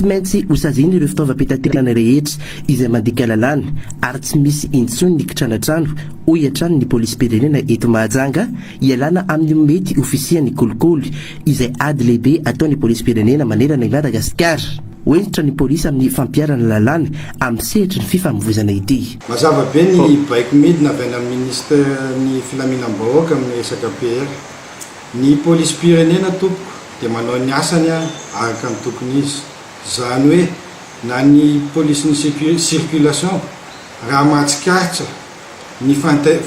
maintsy hosaziny ireo fitaovam-pitaterana rehetra izay mandika lalàna ary tsy misy intsony nikitrana trano hoy atrano ny polisy pirenena eto Mahajanga ialana amin'ny mety ofisiany kolikoly izay ady lehibe ataony polisy pirenena manerana i Madagasikara. Hoentitra ny polisy amin'ny fampiarana lalàna amin'ny sehatra ny fifamoivoizana ity. Mazava be ny baiko midina avy amin'ny ministère-ny filaminam-bahoaka amin'ny resaka PR. Ny polisy pirenena tompoko dia manao ny asany araka ny tokony izy. Zany hoe na ny polisy ny circulation raha mahatsikaritra ny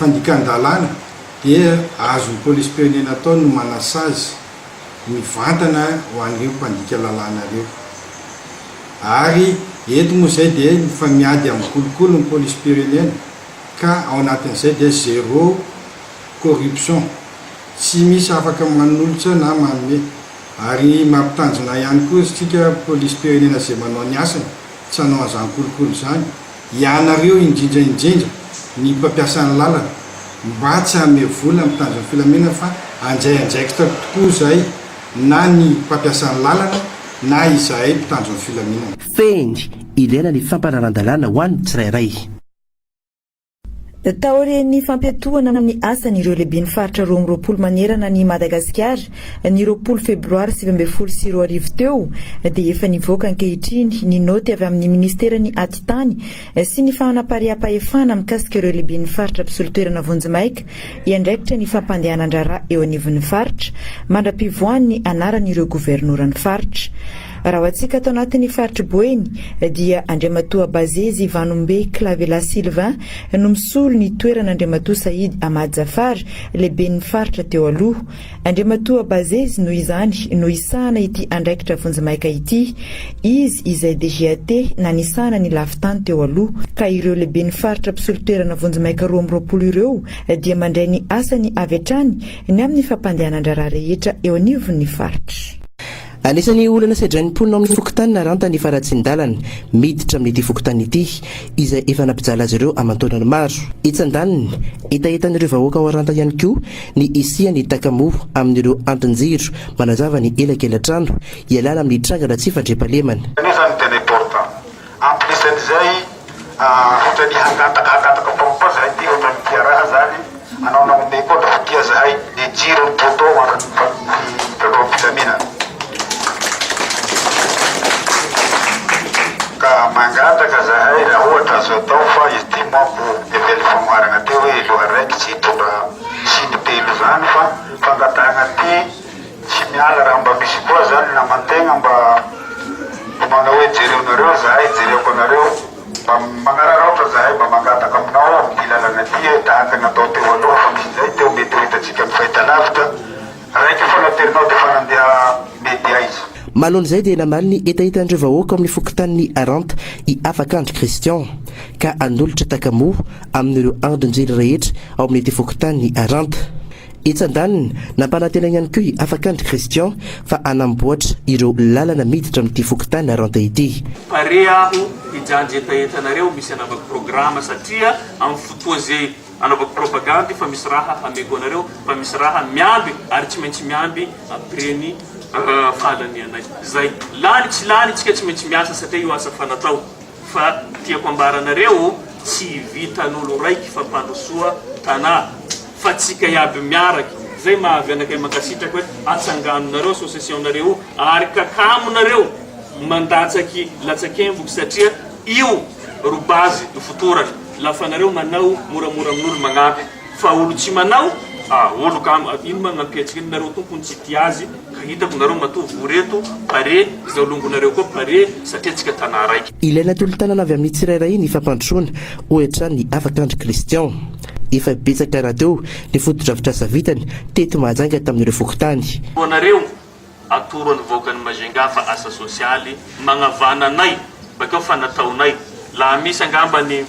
fandikan-dalàna dia azon'ny polisy pirenena atao no manasazy mivantana ho an'ireo mpandika lalàna ireo. Ary eto moa izay dia fa miady amin'ny kolokolo ny polisy pirenena ka ao anatin'izay dia zéro corruption, tsy misy afaka manolotra na manome. Ary mampitanjona ihany koa isika polisy pirenena izay manao ny asany tsy hanao an'izany kolokolo izany ianareo indrindra ny mpampiasany lalana mba tsy hame vola mitanjona filaminana fa andraikitra tokoa izay na ny mpampiasany lalana na izahay mpitanjona filaminana. Feny ilaina ny fampanaran-dalàna ho an'ny tsirairay. Taorian'ny fampiatoana amin'ny asany ireo lehiben'ny faritra roa manerana ny Madagasikara ny 20 febroary 2024 teo dia efa nivoaka ankehitriny ny noty avy amin'ny ministeran'ny atitany sy ny fanapariam-pahefana mikasika ireo lehiben'ny faritra mpisolo-toerana vonjimaika iandraikitra ny fampandehanan-draharaha eo anivon'ny faritra mandra-pivoan'ny anaran'ireo governoran'ny faritra. Raha hoantsika atao anatin'ny faritra Boeny dia Andriamatoa Bazezy Vanombe Clavela Sylvain no misolo ny toerana Andriamatoa Saïd Ahmad Jafar lehiben'ny faritra teo aloha. Andriamatoa Bazezy no izany no isana ity andraikitra vonjimaika ity izy izay DGAT na nisana ny lafitany teo aloha ka ireo lehiben'ny faritra mpisolo-toerana vonjimaika 20 ireo dia mandray ny asany avy hatrany ny amin'ny fampandehanan-draharaha rehetra eo anivon'ny faritra. Anisany olana sedran'ny mponina amin'ny fokontany naranta ny faratsindalana miditra amin'ity fokontany ity izay efa nampijala azy ireo amantaonany maro. Itsandaniny etaetan'ireo vahoaka ao aranta ihany koa ny isiany takamo amin'ireo antinjiro manazava ny elakelan-trano ialana amin'ny trangana tsy fandriam-pahalemana. Anisany tena important. Amplisan'izay ohatra ny hangataka pompa zahay ty ohatra ny tiaraha zany anao namonay koa dafa tia zahay ny jiro ny poto araka filaminana. Mangataka zahay raha ohatra azo atao fa izy ty manko levely famoharana teo hoe loha raiky tsy hitondra siny telo zany fa fangatahana ty tsy miala raha mba misy koa zany namantegna mba manao hoe jereonareo zahay jereko anareo mba magnararaotra zahay mba mangataka aminao ty lalana ty tahaka natao teo aloha fa misy zay teo mety ho hitatsika amin'ny fahitalavitra raiky fa naterinao dia fa nandeha media izy. Manoloana izay dia namaly ny etaetan'ireo vahoaka amin'ny fokontany Aranta i Afakandro Christian ka anolotra takamo amin'ireo andonjely rehetra ao amin'ity fokontany Aranta. Itsandaniny nampanantena ihany koa i Afakandro Christian fa anamboatra ireo lalana miditra amin'ity fokontany Aranta ity. Pare aho hijanjy etaetanareo misy anaovako programa satria amin'ny fotoa zay anaovako propagande fa misy raha hameko anareo fa misy raha miamby ary tsy maintsy miamby apreny falany anay zay lany tsy lany tsika tsy maintsy miasa satria io asa fanatao fa tiako ambaranareo tsy vitan'olo raiky fa mpandrosoa tanà fa tsika iaby miaraky zay mahavy anakay makasitraka hoe atsanganonareo associationnareo ary kakamonareo mandatsaky latsakemboky satria io robazy no fotorany lafa nareo manao moramora amin'olo magnampy fa olo tsy manao olo ka ino magnampetsika iny nareo tompony tsy tia azy ka hitako nareo matovy voreto pare izay olongonareo koa pare satria tsika tanà raiky. Ilaina tolo-tanana avy amin'ny tsirairay ny fampandrosoana ohatra ny Afakandro Christian efa betsaka raha teo ny foto-drafitrasa vitany teto Mahajanga tamin'ireo fokontany. Nareo atoro ny vahoakany Majunga fa asa sosialy magnavananay bakeo fa nataonay laha misy angambany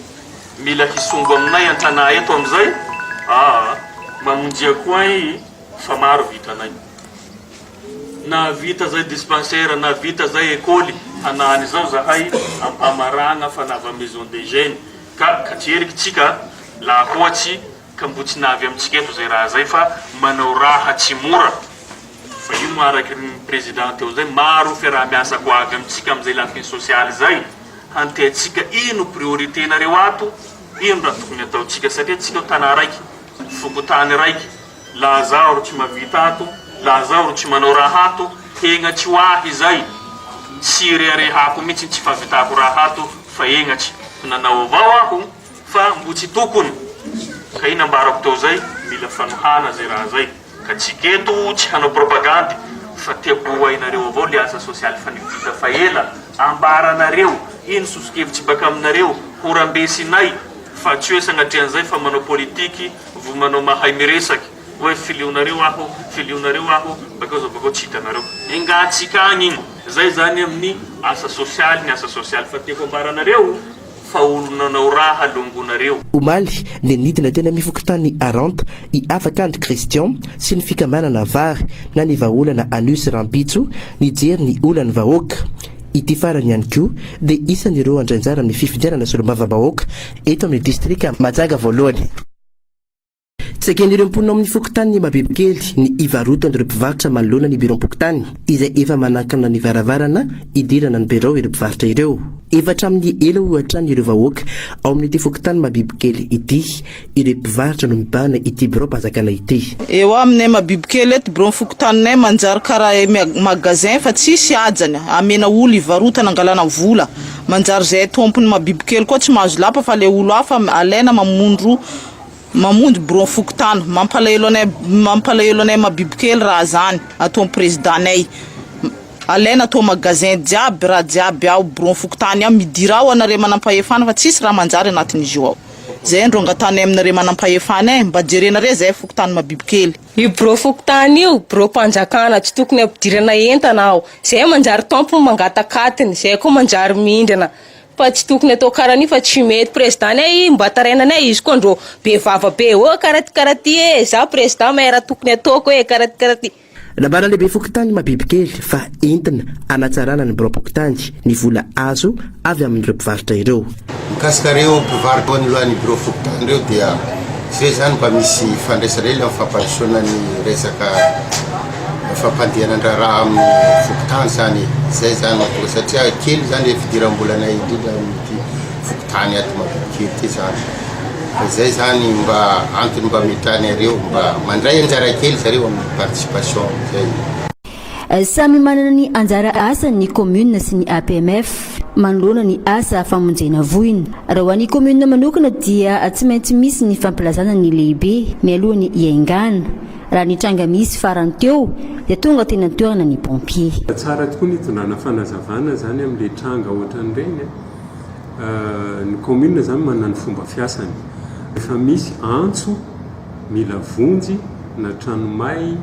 mila hisongo aminay an-tanà eto amizay mamonjia koa i fa maro vitanay na vita zay dispensaire na vita zay école tanany zao zahay ampamarana fa nava maison des jeunes ka katseriky tsika la hoatsy ka mbo tsy navy amitsika eto zay raha zay fa manao raha tsy mora fa ino moaraky ny président teo zay maro fiaraha-miasa ko avy amitsika am'izay lafiny sosialy zay hanteatsika ino priorité nareo ato ino raha tokony ataotsika satria tsika tana raiky fokotany raiky la zaho ro tsy mavita ato la zaho ro tsy manao raha ato egnatsy ho ahy zay tsy rerehako mihitsy tsy favitako raha ato fa egnatsy nanao avao aho fa mbo tsy tokony ka ina ambarako teo zay mila fanohana zay raha zay ka tsika eto tsy hanao propagandy fa tiako hainareo avao le asa sosialy fa nivita fa ela ambaranareo ino sosokevitsy baka aminareo horambesinay fa tsy hoe sagnatrean'izay fa manao politiky vo manao mahay miresaky hoe filionareo aho bakao zao bakao tsy hitanareo engatsika agny igny zay zany amin'ny asa sosialy ny asa sosialy fa tiako ambaranareo fa olo nanao raha longonareo omaly ny nidina tena mifokotany Aranta i Afakandry Christian sy ny fikambanana vary na ny vahaolana Anus Rampitso nijery ny olany vahoaka ity farany ihany koa dia isan'ireo andranjara amin'ny fifidianana solombavam-bahoaka eto amin'ny distrika Mahajanga voalohany. Saken'ireo mponina amin'ny fokotany mabebikely ny ivarotana ireo mpivarotra manoloana ny biro am-pokotany izay efa manakana ny varavarana idirana ny birao ireo mpivarotra ireo. Efatra amin'ny ela hoatrany ireo vahoaka ao amin'ity fokotany mabebikely ity ireo mpivarotra no mibahana ity birao mpazakana ity. Eo aminay mabebikely eto birao fokotaninay manjary karaha magasin fa tsisy ajany amena olo ivarotana angalana vola manjary zay tompony mabebikely koa tsy mahazo lapa fa le olo hafa alaina mamondy bron fokotany mampalahelo anay mabibikely raha zany atao présidentanay alaina atao magasin jiaby raha jiaby ao bron fokotany ao midira ao anare manampahefana fa tsisy raha manjary anatin'izy io ao zay ndro angatany aminare manampahefana mba jerenare zay fokotany mabibikely io bro fokotany io bro panjakana tsy tokony ampidirana entana ao zay manjary tompo mangatakatiny zay koa manjary mindrana fa tsy tokony atao karany fa tsy mety présidentanay mba tarainanay izy koa ndro be vava be karaty za président may raha tokony ataoko hoe karaty nabara lehibe fokotany mabebikely fa entina anatsarana ny biro pokotany ny vola azo avy amin'ireo mpivarotra ireo. Mikasika reo mpivarotra ny lohan'ny biro fokotany reo dia zay zany mba misy fandraisarely amin'ny fampandrosoana ny resaka fampandehanandraha amin'ny fokotany zany zay zany mahatonga satria kely zany fidiram-bolanay indrindra amin'ity fokotany ato mabebikely ty zany zay zany mba antony mba metrany areo mba mandray anjara kely zareo amin'ny participation zay. Samy manana ny anjara asa ny commune sy ny APMF manoloana ny asa famonjena voina. Raha ho an'ny commune manokana dia tsy maintsy misy ny fampilazana ny lehibe mialohan'ny iaingana. Raha ny tranga misy farany teo dia tonga tena toerana ny pompier. Tsara tokoa ny tondrana fanazavana zany amin'le tranga ohatran'ireny ny commune zany manana ny fomba fiasany. Efa misy antso mila vonjy na tranomay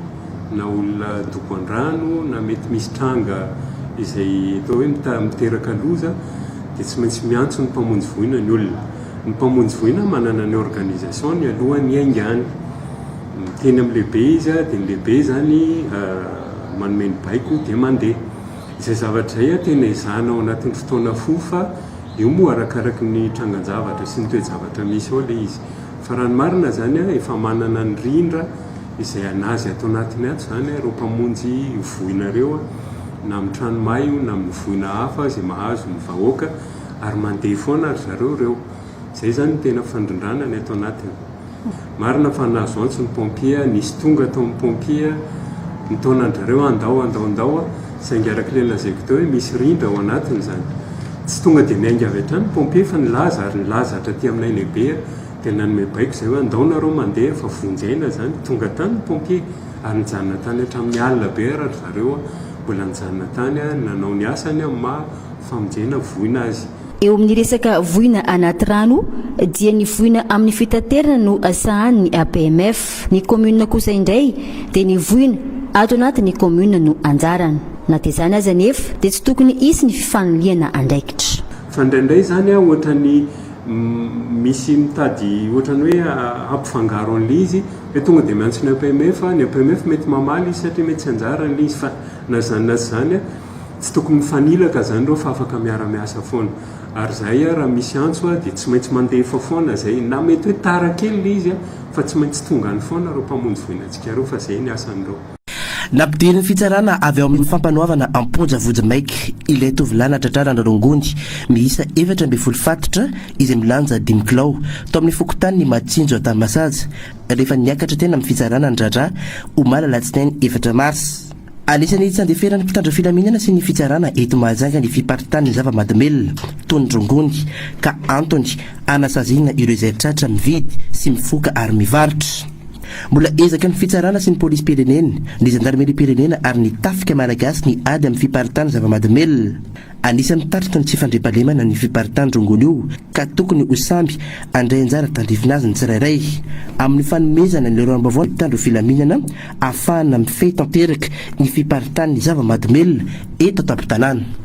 na olona doko an-drano na mety misy tranga izay atao hoe miteraka loza dia tsy maintsy miantso ny mpamonjy voina ny olona. Ny mpamonjy voina manana ny organisation ny alohan'ny aingany teny amin'ny lehibe izy dia ny lehibe zany manome ny baiko dia mandeha izay zavatra zay tena izana ao anatin'ny fotoana fofa io moa arakaraky ny trangan-javatra sy ny toe-javatra misy ao le izy fa raha ny marina zany efa manana ny rindra izay anazy atao anatiny ato zany reo mpamonjy voinareo na amin'ny tranomay na amin'ny voina hafa zay mahazo ny vahoaka ary mandeha foana ary zareo reo zay zany tena fandrindrana ny atao anatiny. Marina fa nahazo antso ny pompier nisy tonga atao amin'ny pompier ny taonandrareo andao saingy araky le lazaiko teo hoe misy rindra ao anatiny zany tsy tonga dia miainga avy hatrany pompier fa nilaza ary nilaza hatraty aminay lehibe dia nanome baiko zay hoe andaonareo mandeha fa vonjaina zany tonga tany ny pompier ary nijanona tany hatramin'ny alina be ary zareo mbola nijanona tany nanao ny asany amin'ny famonjena voina azy. Eo amin'ny resaka voina anaty rano dia ny voina amin'ny fitaterana no asahan'ny APMF. Ny commune kosa indray dia ny voina ato anatin'ny commune no anjarana. Na dia zany aza nefa dia tsy tokony isy ny fifanoliana andraikitra. Fandraindray zany ohatra ny misy mitady ohatrany hoe ampifangaro an'le izy hoe tonga dia miantso ny APMF mety mamaly izy satria mety tsy anjara an'le izy fa na zany tsy tokony mifanilaka zany reo fa afaka miara-miasa foana ary zay raha misy antso dia tsy maintsy mandefa foana zay na mety hoe tara kely le izy fa tsy maintsy tonga ny foana reo mpamonjy voinantsika reo fa zay ny asan'ireo. Nampidiriny fitsarana avy ao amin'ny fampanoavana amponja vojamaiky ilay tovilanatra trarana rongony miisa 12 fatitra izay milanja 5 kilao tao amin'ny fokotany ny matsinjo atany masaja rehefa niakatra tena amin'ny fitsarana ny dratra omala latsinainy 4 mars. Anisan'ny tsy andeferana mpitandro filaminana sy ny fitsarana eto Mahajanga ny fiparitany zava-mahadomelina tony rongony ka antony anasazina ireo izay tratra mividy sy mifoka ary mivarotra. Mbola ezaka ny fitsarana sy ny polisy pirenena ny zandarmerie pirenena ary ny tafika malagasy ny ady amin'ny fiparitany zava-mahadomelina. Anisan'ny taritra ny tsy fandriampahalemana ny fiparitany rongony io ka tokony ho samby andray anjara tandrifina azy ny tsirairay amin'ny fanomezana ny leroam-baovao mpitandro filaminana ahafahana mifehy tanteraka ny fiparitany zava-mahadomelina eto an-tampon-tanàna.